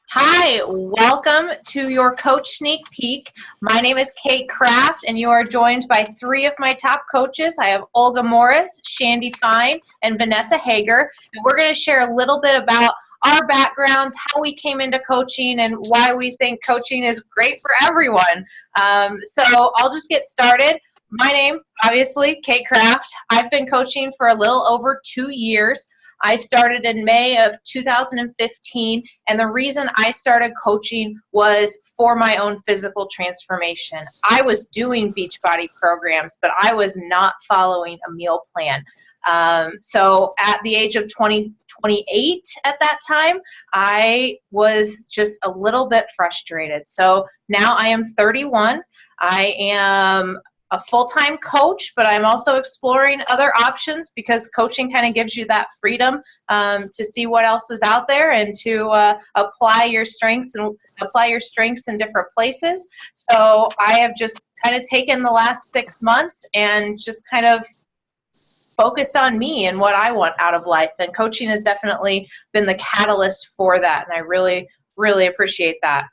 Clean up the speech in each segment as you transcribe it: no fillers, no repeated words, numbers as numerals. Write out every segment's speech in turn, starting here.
Hi, welcome to your Coach Sneak Peek. My name is Kate Kraft, and you are joined by three of my top coaches. I have Olga Morris, Shandi, and Vanessa Hager, and we're going to share a little bit about our backgrounds, how we came into coaching, and why we think coaching is great for everyone. So I'll just get started. My name, obviously, Kate Kraft. I've been coaching for a little over 2 years. I started in May of 2015, and the reason I started coaching was for my own physical transformation. I was doing Beachbody programs, but I was not following a meal plan. So at the age of 28 at that time, I was just a little bit frustrated. So now I am 31. I am a full-time coach, but I'm also exploring other options because coaching kind of gives you that freedom to see what else is out there and to apply your strengths in different places. So I have just kind of taken the last 6 months and just kind of focused on me and what I want out of life. And coaching has definitely been the catalyst for that, and I really, really appreciate that.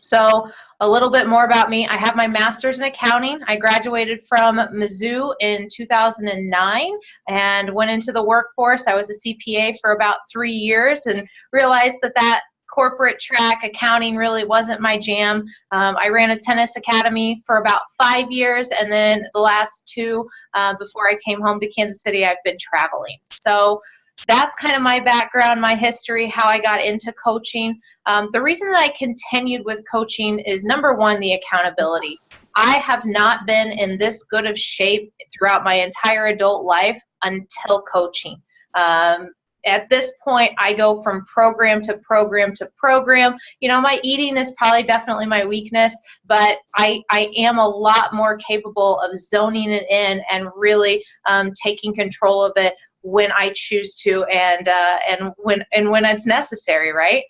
So a little bit more about me. I have my master's in accounting. I graduated from Mizzou in 2009 and went into the workforce. I was a CPA for about 3 years and realized that corporate track accounting really wasn't my jam. I ran a tennis academy for about 5 years, and then the last two, before I came home to Kansas City, I've been traveling. So that's kind of my background, my history, how I got into coaching. The reason that I continued with coaching is, number one, the accountability. I have not been in this good of shape throughout my entire adult life until coaching. At this point, I go from program to program to program. You know, my eating is probably definitely my weakness, but I am a lot more capable of zoning it in and really taking control of it when I choose to, and when it's necessary, right?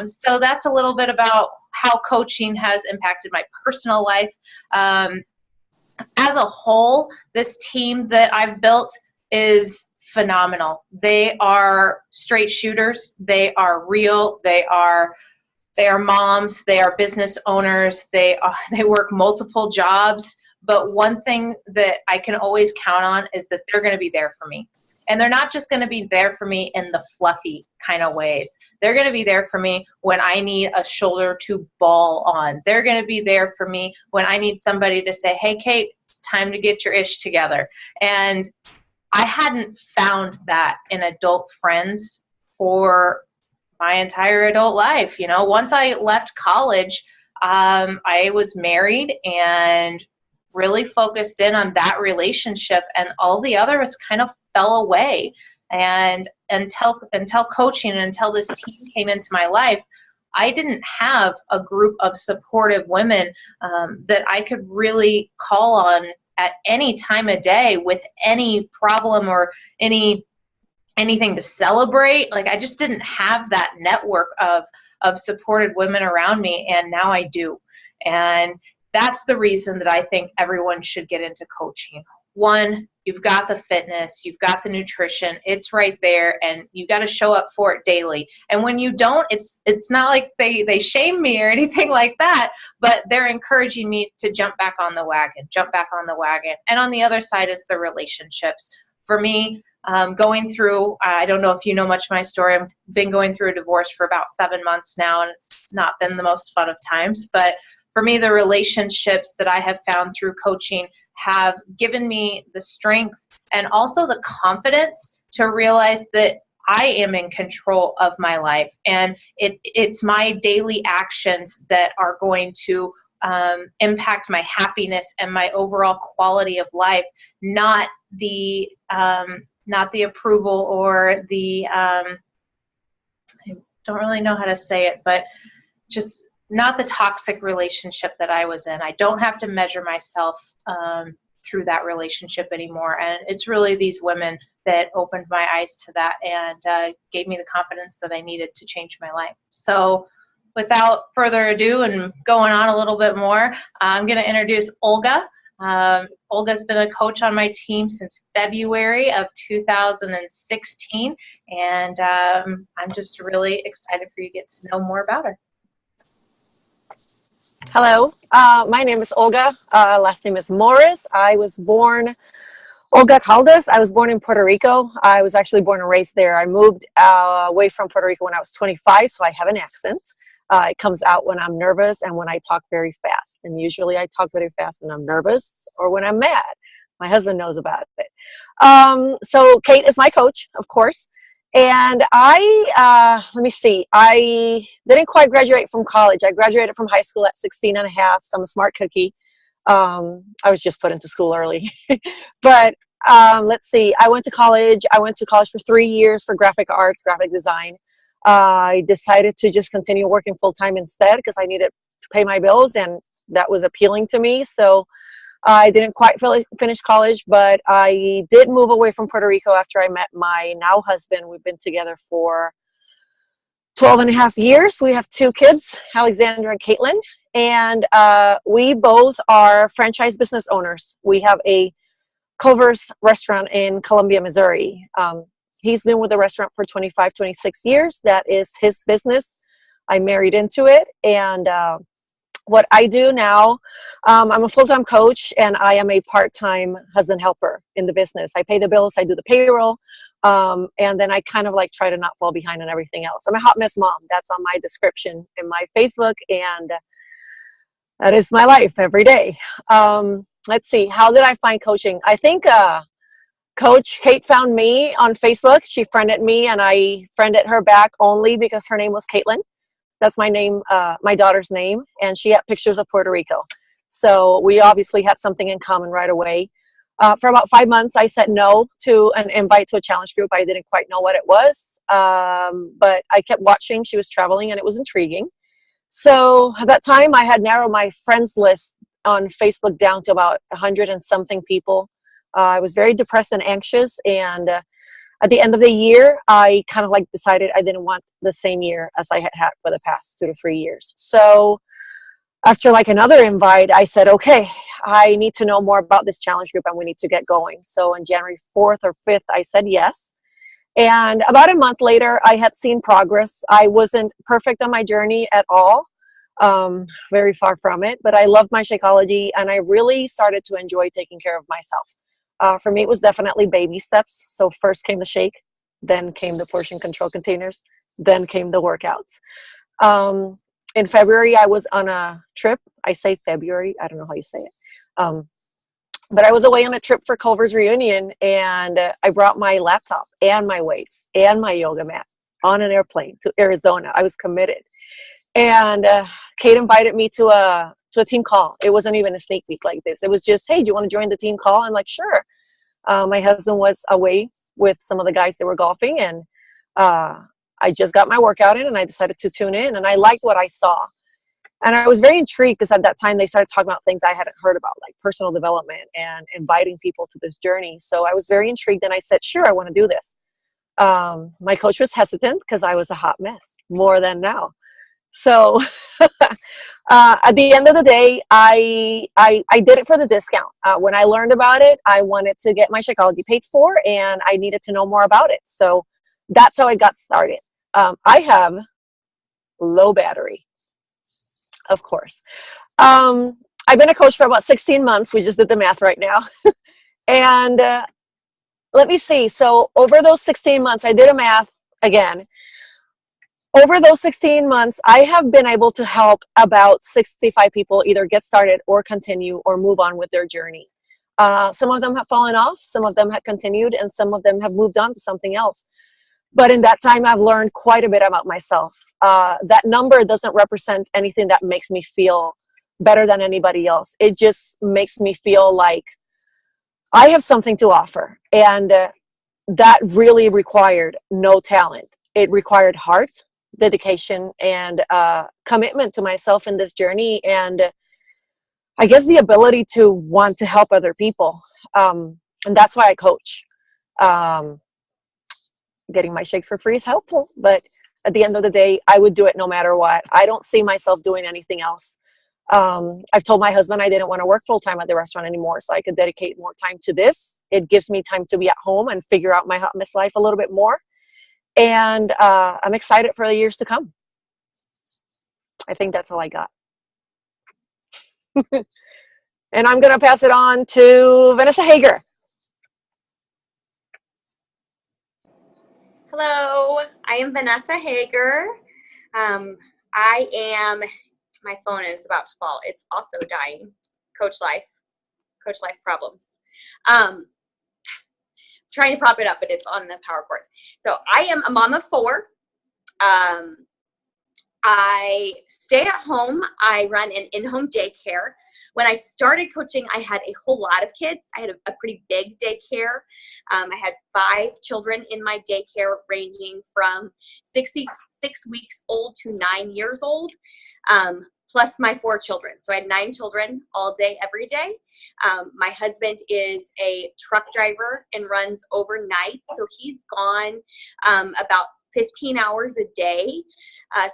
So that's a little bit about how coaching has impacted my personal life. As a whole, this team that I've built is phenomenal. They are straight shooters. They are real. They are moms. They are business owners. They work multiple jobs. But one thing that I can always count on is that they're going to be there for me. And they're not just going to be there for me in the fluffy kind of ways. They're going to be there for me when I need a shoulder to bawl on. They're going to be there for me when I need somebody to say, hey, Kate, it's time to get your ish together. And I hadn't found that in adult friends for my entire adult life. You know, once I left college, I was married and really focused in on that relationship, and all the others kind of fell away. And until coaching and until this team came into my life, I didn't have a group of supportive women that I could really call on at any time of day with any problem or anything to celebrate. Like, I just didn't have that network of supported women around me, and now I do. And that's the reason that I think everyone should get into coaching. One, you've got the fitness, you've got the nutrition, it's right there, and you got to show up for it daily. And when you don't, it's not like they shame me or anything like that, but they're encouraging me to jump back on the wagon. And on the other side is the relationships. For me, going through, I don't know if you know much of my story, I've been going through a divorce for about 7 months now, and it's not been the most fun of times, but for me, the relationships that I have found through coaching have given me the strength and also the confidence to realize that I am in control of my life, and it's my daily actions that are going to impact my happiness and my overall quality of life, not the approval or the I don't really know how to say it, but just not the toxic relationship that I was in. I don't have to measure myself through that relationship anymore. And it's really these women that opened my eyes to that and gave me the confidence that I needed to change my life. So without further ado and going on a little bit more, I'm going to introduce Olga. Olga's been a coach on my team since February of 2016, and I'm just really excited for you to get to know more about her. Hello, my name is Olga. Last name is Morris. I was born Olga Caldas. I was born in Puerto Rico. I was actually born and raised there. I moved away from Puerto Rico when I was 25, so I have an accent. It comes out when I'm nervous and when I talk very fast. And usually I talk very fast when I'm nervous or when I'm mad. My husband knows about it. So Kate is my coach, of course. And let me see, I didn't quite graduate from college. I graduated from high school at 16 and a half, so I'm a smart cookie. I was just put into school early. But let's see, I went to college. I went to college for 3 years for graphic arts, graphic design. I decided to just continue working full-time instead because I needed to pay my bills, and that was appealing to me. So I didn't quite finish college, but I did move away from Puerto Rico after I met my now husband. We've been together for 12 and a half years. We have 2 kids, Alexandra and Caitlin, and we both are franchise business owners. We have a Culver's restaurant in Columbia, Missouri. He's been with the restaurant for 25, 26 years. That is his business. I married into it. And what I do now, I'm a full-time coach, and I am a part-time husband helper in the business. I pay the bills, I do the payroll, and then I kind of like try to not fall behind on everything else. I'm a hot mess mom. That's on my description in my Facebook, and that is my life every day. Let's see, how did I find coaching? I think Coach Kate found me on Facebook. She friended me, and I friended her back only because her name was Caitlin. That's my name, my daughter's name, and she had pictures of Puerto Rico. So we obviously had something in common right away. For about 5 months, I said no to an invite to a challenge group. I didn't quite know what it was, but I kept watching. She was traveling, and it was intriguing. So at that time, I had narrowed my friends list on Facebook down to about 100 and something people. I was very depressed and anxious, and at the end of the year, I kind of like decided I didn't want the same year as I had had for the past 2 to 3 years. So after like another invite, I said, okay, I need to know more about this challenge group, and we need to get going. So on January 4th or 5th, I said yes. And about a month later, I had seen progress. I wasn't perfect on my journey at all, very far from it, but I loved my Shakeology, and I really started to enjoy taking care of myself. For me, it was definitely baby steps. So first came the shake, then came the portion control containers, then came the workouts. In February, I was on a trip. I say February, I don't know how you say it. But I was away on a trip for Culver's reunion, and I brought my laptop and my weights and my yoga mat on an airplane to Arizona. I was committed. And Kate invited me to a team call. It wasn't even a sneak peek like this. It was just, hey, do you want to join the team call? I'm like, sure. My husband was away with some of the guys that were golfing, and I just got my workout in, and I decided to tune in, and I liked what I saw. And I was very intrigued because at that time they started talking about things I hadn't heard about, like personal development and inviting people to this journey. So I was very intrigued, and I said, sure, I want to do this. My coach was hesitant because I was a hot mess, more than now. So at the end of the day, I did it for the discount. When I learned about it, I wanted to get my Shakeology paid for, and I needed to know more about it. So that's how I got started. I have low battery, of course. I've been a coach for about 16 months. We just did the math right now. And let me see. So over those 16 months, I did a math again. Over those 16 months, I have been able to help about 65 people either get started or continue or move on with their journey. Some of them have fallen off, some of them have continued, and some of them have moved on to something else. But in that time, I've learned quite a bit about myself. That number doesn't represent anything that makes me feel better than anybody else. It just makes me feel like I have something to offer. And that really required no talent. It required heart, dedication, and commitment to myself in this journey, and I guess the ability to want to help other people, and that's why I coach. Getting my shakes for free is helpful, but at the end of the day, I would do it no matter what. I don't see myself doing anything else. I've told my husband I didn't want to work full time at the restaurant anymore, so I could dedicate more time to this. It gives me time to be at home and figure out my hot mess life a little bit more. And I'm excited for the years to come. I think that's all I got. And I'm going to pass it on to Vanessa Hager. Hello, I am Vanessa Hager. My phone is about to fall. It's also dying. Coach life problems. Trying to prop it up, but it's on the power cord. So I am a mom of 4. I stay at home. I run an in-home daycare. When I started coaching, I had a whole lot of kids. I had a pretty big daycare. I had 5 children in my daycare, ranging from 6 weeks old to 9 years old, plus my 4 children. So I had 9 children all day, every day. My husband is a truck driver and runs overnight, so he's gone about 15 hours a day.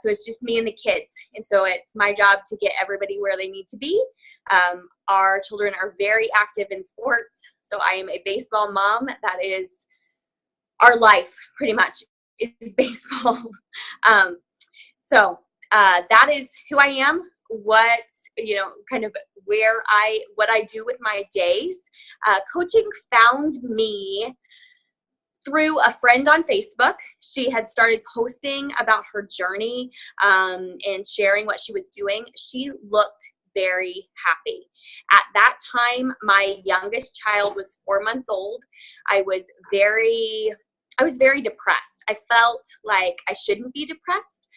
So it's just me and the kids. And so it's my job to get everybody where they need to be. Our children are very active in sports. So I am a baseball mom. That is our life, pretty much, is baseball. So that is who I am, what I do with my days. Coaching found me through a friend on Facebook. She had started posting about her journey and sharing what she was doing. She looked very happy. At that time, my youngest child was 4 months old. I was very depressed. I felt like I shouldn't be depressed.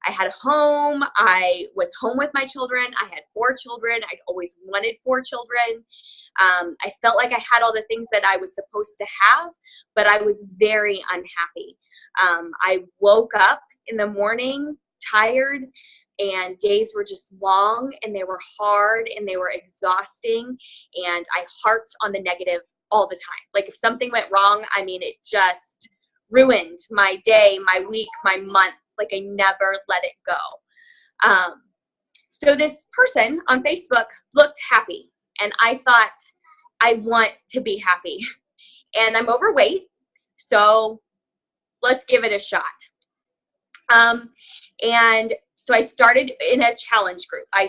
I had a home. I was home with my children. I had 4 children. I'd always wanted 4 children. I felt like I had all the things that I was supposed to have, but I was very unhappy. I woke up in the morning tired, and days were just long, and they were hard, and they were exhausting, and I harped on the negative all the time. Like, if something went wrong, it just ruined my day, my week, my month. Like, I never let it go. So this person on Facebook looked happy, and I thought, I want to be happy. And I'm overweight, so let's give it a shot. And so I started in a challenge group. I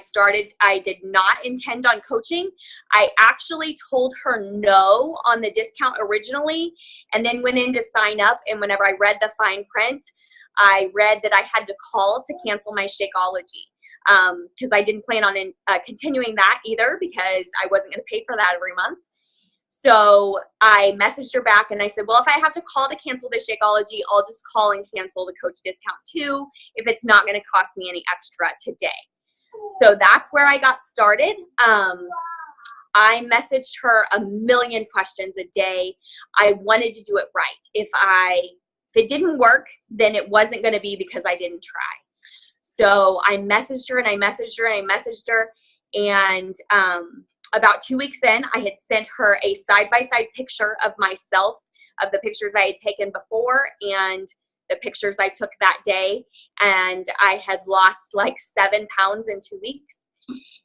did not intend on coaching. I actually told her no on the discount originally, and then went in to sign up. And whenever I read the fine print, I read that I had to call to cancel my Shakeology, because I didn't plan on continuing that either, because I wasn't going to pay for that every month. So I messaged her back and I said, well, if I have to call to cancel the Shakeology, I'll just call and cancel the coach discounts too, if it's not going to cost me any extra today. So that's where I got started. I messaged her a million questions a day. I wanted to do it right. If it didn't work, then it wasn't going to be because I didn't try. So I messaged her and I messaged her and I messaged her. And about 2 weeks in, I had sent her a side-by-side picture of myself, of the pictures I had taken before and the pictures I took that day. And I had lost like 7 pounds in 2 weeks.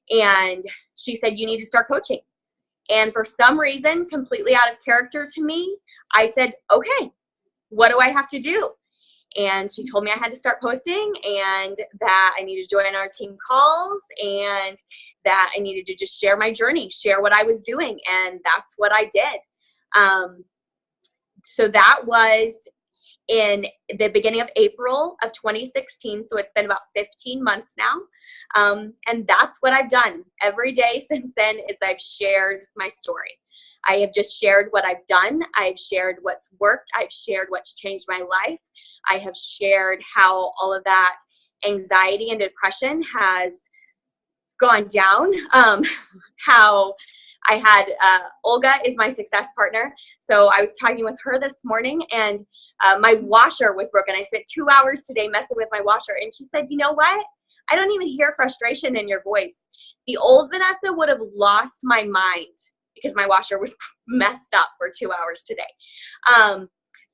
And she said, you need to start coaching. And for some reason, completely out of character to me, I said, okay, what do I have to do? And she told me I had to start posting, and that I needed to join our team calls, and that I needed to just share my journey, share what I was doing. And that's what I did. So that was in the beginning of April of 2016. So it's been about 15 months now. And that's what I've done every day since then, is I've shared my story. I have just shared what I've done. I've shared what's worked. I've shared what's changed my life. I have shared how all of that anxiety and depression has gone down. How I had, Olga is my success partner. So I was talking with her this morning, and my washer was broken. I spent 2 hours today messing with my washer. And she said, you know what? I don't even hear frustration in your voice. The old Vanessa would have lost my mind because my washer was messed up for 2 hours today.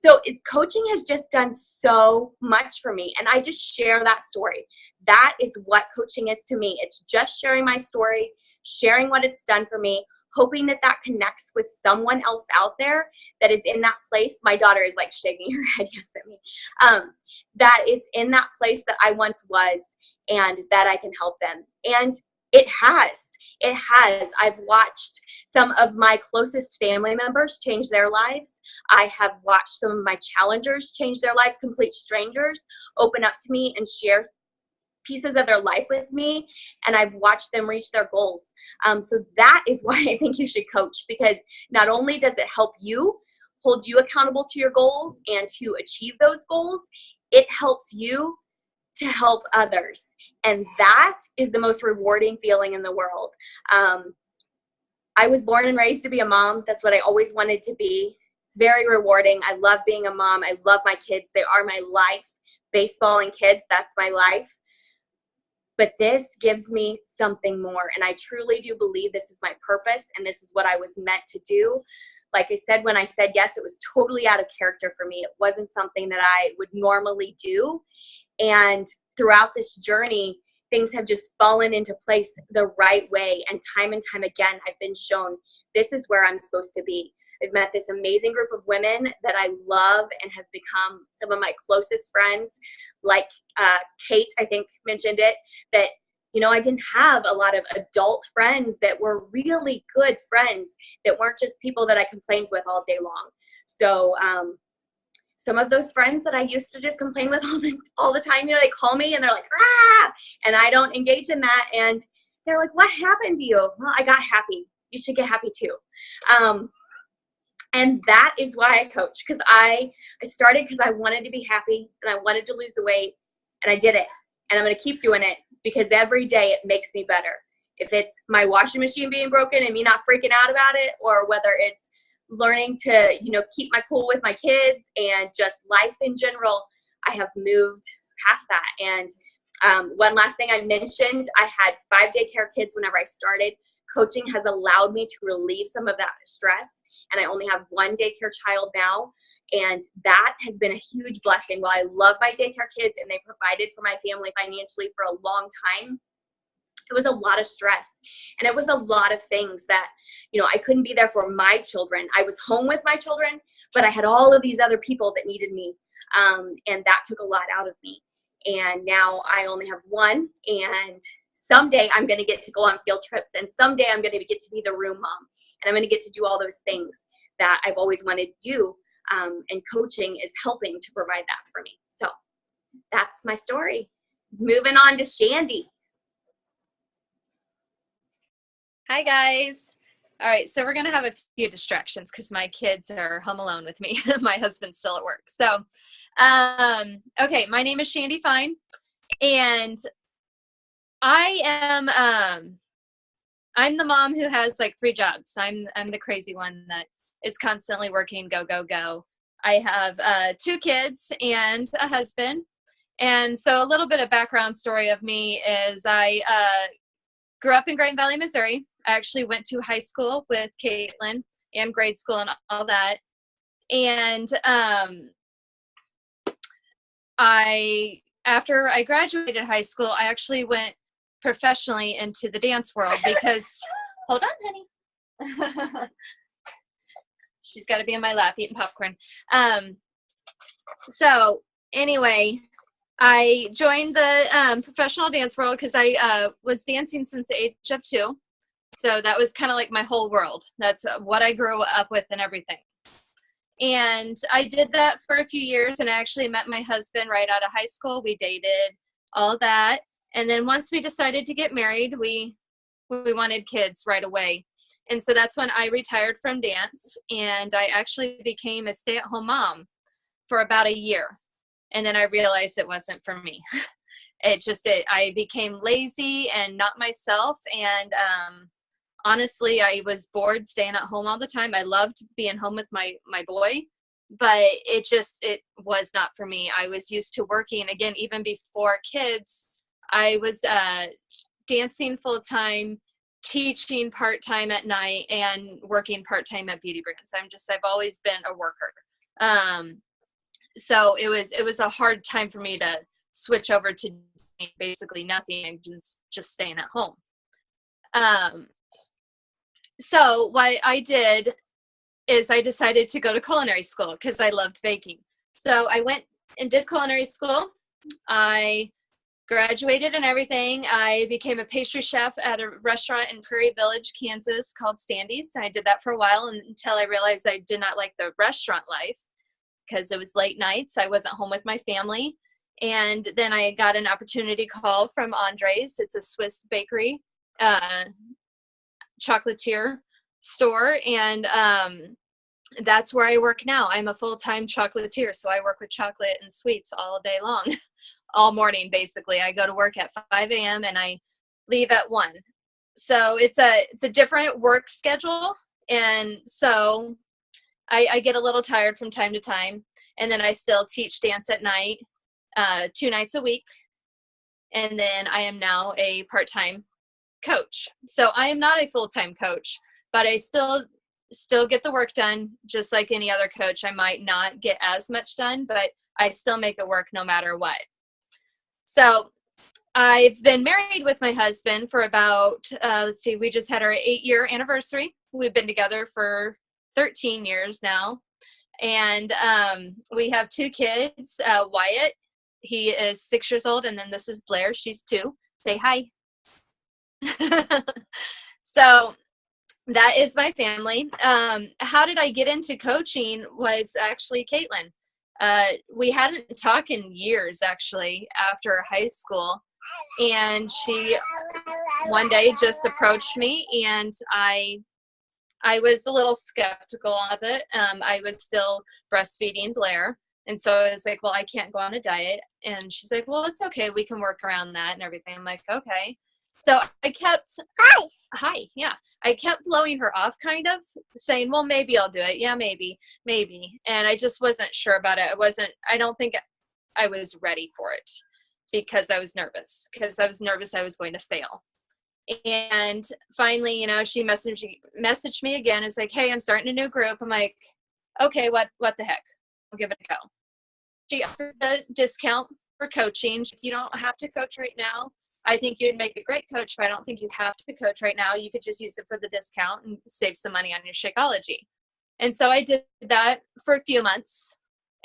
So coaching has just done so much for me. And I just share that story. That is what coaching is to me. It's just sharing my story, sharing what it's done for me, hoping that that connects with someone else out there that is in that place. My daughter is like shaking her head yes at me. That is in that place that I once was, and that I can help them. And it has. I've watched some of my closest family members change their lives. I have watched some of my challengers change their lives, complete strangers, open up to me and share pieces of their life with me, and I've watched them reach their goals. So that is why I think you should coach, because not only does it help you hold you accountable to your goals and to achieve those goals, it helps you to help others. And that is the most rewarding feeling in the world. I was born and raised to be a mom. That's what I always wanted to be. It's very rewarding. I love being a mom. I love my kids. They are my life. Baseball and kids, that's my life. But this gives me something more. And I truly do believe this is my purpose, and this is what I was meant to do. Like I said, when I said yes, it was totally out of character for me. It wasn't something that I would normally do. And throughout this journey, things have just fallen into place the right way. And time again, I've been shown this is where I'm supposed to be. I've met this amazing group of women that I love and have become some of my closest friends. Like Kate, I think, mentioned it, that, you know, I didn't have a lot of adult friends that were really good friends, that weren't just people that I complained with all day long. So some of those friends that I used to just complain with all the time, you know, they call me and they're like, ah, and I don't engage in that. And they're like, what happened to you? Well, I got happy. You should get happy too. And that is why I coach, because I started because I wanted to be happy and I wanted to lose the weight, and I did it. And I'm going to keep doing it because every day it makes me better. If it's my washing machine being broken and me not freaking out about it, or whether it's learning to, you know, keep my cool with my kids and just life in general, I have moved past that. And one last thing I mentioned, I had 5 daycare kids whenever I started. Coaching has allowed me to relieve some of that stress. And I only have 1 daycare child now. And that has been a huge blessing. While I love my daycare kids and they provided for my family financially for a long time, it was a lot of stress. And it was a lot of things that, you know, I couldn't be there for my children. I was home with my children, but I had all of these other people that needed me. And that took a lot out of me. And now I only have 1. And someday I'm going to get to go on field trips. And someday I'm going to get to be the room mom. And I'm going to get to do all those things that I've always wanted to do. And coaching is helping to provide that for me. So that's my story. Moving on to Shandi. Hi, guys. All right, so we're going to have a few distractions because my kids are home alone with me. My husband's still at work. So, okay, my name is Shandi Fine, and I am I'm the mom who has like 3 jobs. I'm the crazy one that is constantly working, go, go, go. I have 2 kids and a husband. And so a little bit of background story of me is I grew up in Green Valley, Missouri. I actually went to high school with Caitlin and grade school and all that. And after I graduated high school, I actually went professionally into the dance world because, hold on, honey. She's got to be in my lap eating popcorn. So anyway, I joined the professional dance world because I was dancing since the age of 2. So that was kind of like my whole world. That's what I grew up with and everything. And I did that for a few years, and I actually met my husband right out of high school. We dated, all that. And then once we decided to get married, we wanted kids right away. And so that's when I retired from dance, and I actually became a stay-at-home mom for about a year. And then I realized it wasn't for me. I became lazy and not myself. And honestly, I was bored staying at home all the time. I loved being home with my boy, but it was not for me. I was used to working, again, even before kids. I was dancing full-time, teaching part-time at night, and working part-time at beauty brands. I've always been a worker. So it was a hard time for me to switch over to basically nothing and just staying at home. So what I did is I decided to go to culinary school because I loved baking. So I went and did culinary school. I graduated and everything. I became a pastry chef at a restaurant in Prairie Village, Kansas called Shandi's. I did that for a while until I realized I did not like the restaurant life because it was late nights. I wasn't home with my family. And then I got an opportunity call from Andre's. It's a Swiss bakery, chocolatier store. And that's where I work now. I'm a full-time chocolatier. So I work with chocolate and sweets all day long. All morning, basically. I go to work at 5 a.m. and I leave at 1. So it's a different work schedule. And so I get a little tired from time to time. And then I still teach dance at night, 2 nights a week. And then I am now a part-time coach. So I am not a full-time coach, but I still get the work done just like any other coach. I might not get as much done, but I still make it work no matter what. So I've been married with my husband for about, we just had our 8-year anniversary. We've been together for 13 years now. And we have 2 kids, Wyatt, he is 6 years old. And then this is Blair, she's 2. Say hi. So that is my family. How did I get into coaching was actually Caitlin. We hadn't talked in years, actually, after high school. And she one day just approached me, and I was a little skeptical of it. I was still breastfeeding Blair. And so I was like, well, I can't go on a diet. And she's like, well, it's okay. We can work around that and everything. I'm like, okay. So I kept, hi, yeah. I kept blowing her off, kind of saying, well, maybe I'll do it. Yeah, maybe. And I just wasn't sure about it. I don't think I was ready for it because I was nervous I was going to fail. And finally, she messaged me again. It's like, hey, I'm starting a new group. I'm like, okay, what the heck? I'll give it a go. She offered the discount for coaching. You don't have to coach right now. I think you'd make a great coach, but I don't think you have to coach right now. You could just use it for the discount and save some money on your Shakeology. And so I did that for a few months.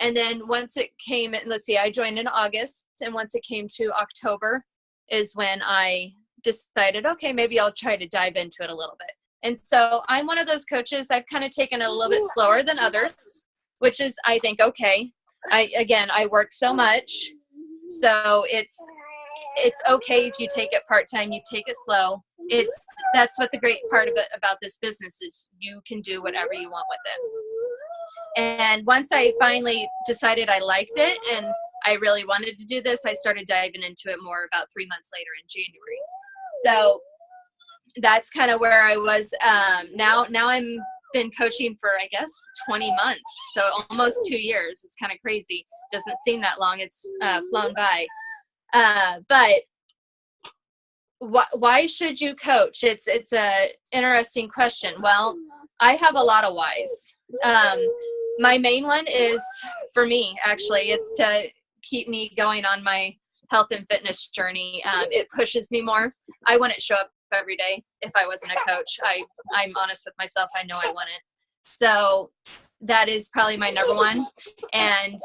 And then once it came, I joined in August. And once it came to October is when I decided, okay, maybe I'll try to dive into it a little bit. And so I'm one of those coaches. I've kind of taken it a little bit slower than others, which is, I think, okay. I work so much. So it's okay if you take it part-time, you take it slow. That's what the great part about this business is. You can do whatever you want with it. And once I finally decided I liked it and I really wanted to do this, I started diving into it more about 3 months later in January. So that's kind of where I was. Now I'm been coaching for, I guess, 20 months. So almost 2 years. It's kind of crazy. Doesn't seem that long. It's flown by. But why should you coach? It's a interesting question. Well, I have a lot of whys. My main one is, for me, actually, it's to keep me going on my health and fitness journey. It pushes me more. I wouldn't show up every day if I wasn't a coach. I'm honest with myself. I know I wouldn't. So that is probably my number one. And,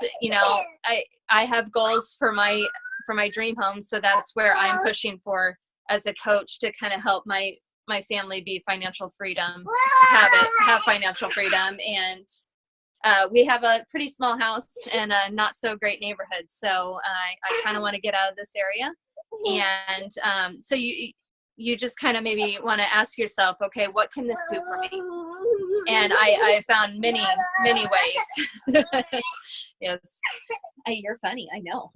I have goals for my dream home. So that's where I'm pushing for as a coach, to kind of help my family be financial freedom, have financial freedom. And we have a pretty small house and a not so great neighborhood. So I kind of want to get out of this area. And so you just kind of maybe want to ask yourself, okay, what can this do for me? And I found many ways. Yes. You're funny. I know.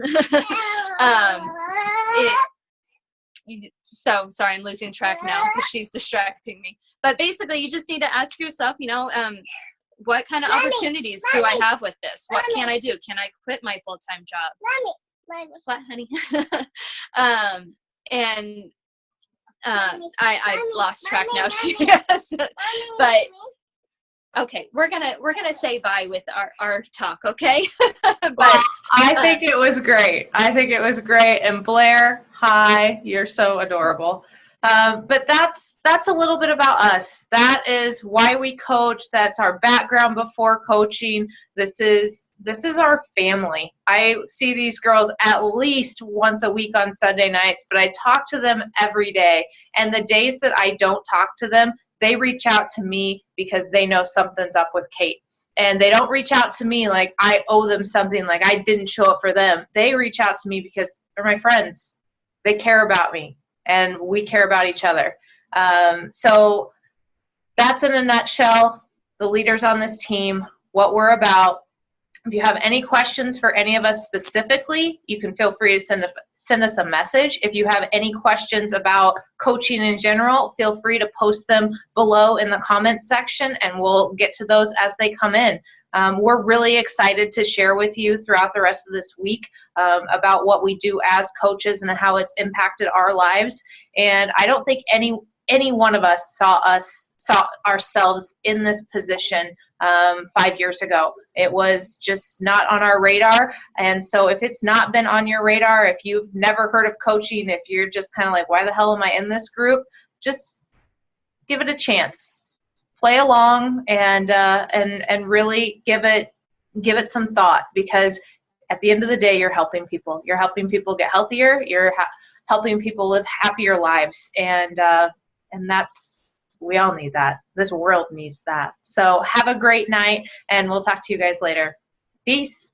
So sorry, I'm losing track now because she's distracting me. But basically, you just need to ask yourself, what kind of opportunities do I have with this? What can I do? Can I quit my full-time job? What, honey? And I've lost track now. But Okay, we're gonna say bye with our talk, okay? But Well, I think it was great. I think it was great. And Blair, hi, you're so adorable. But that's a little bit about us. That is why we coach. That's our background before coaching. This is our family. I see these girls at least once a week on Sunday nights, but I talk to them every day. And the days that I don't talk to them, they reach out to me because they know something's up with Kate. And they don't reach out to me like I owe them something, like I didn't show up for them. They reach out to me because they're my friends. They care about me, and we care about each other. So that's in a nutshell, the leaders on this team, what we're about. If you have any questions for any of us specifically, you can feel free to send us a message. If you have any questions about coaching in general, feel free to post them below in the comments section, and we'll get to those as they come in. We're really excited to share with you throughout the rest of this week about what we do as coaches and how it's impacted our lives. And I don't think any one of us saw ourselves in this position 5 years ago. It was just not on our radar. And so if it's not been on your radar, if you've never heard of coaching, if you're just kind of like, why the hell am I in this group? Just give it a chance. Play along and really give it some thought, because at the end of the day, you're helping people. You're helping people get healthier. You're helping people live happier lives. And that's, we all need that. This world needs that. So have a great night, and we'll talk to you guys later. Peace.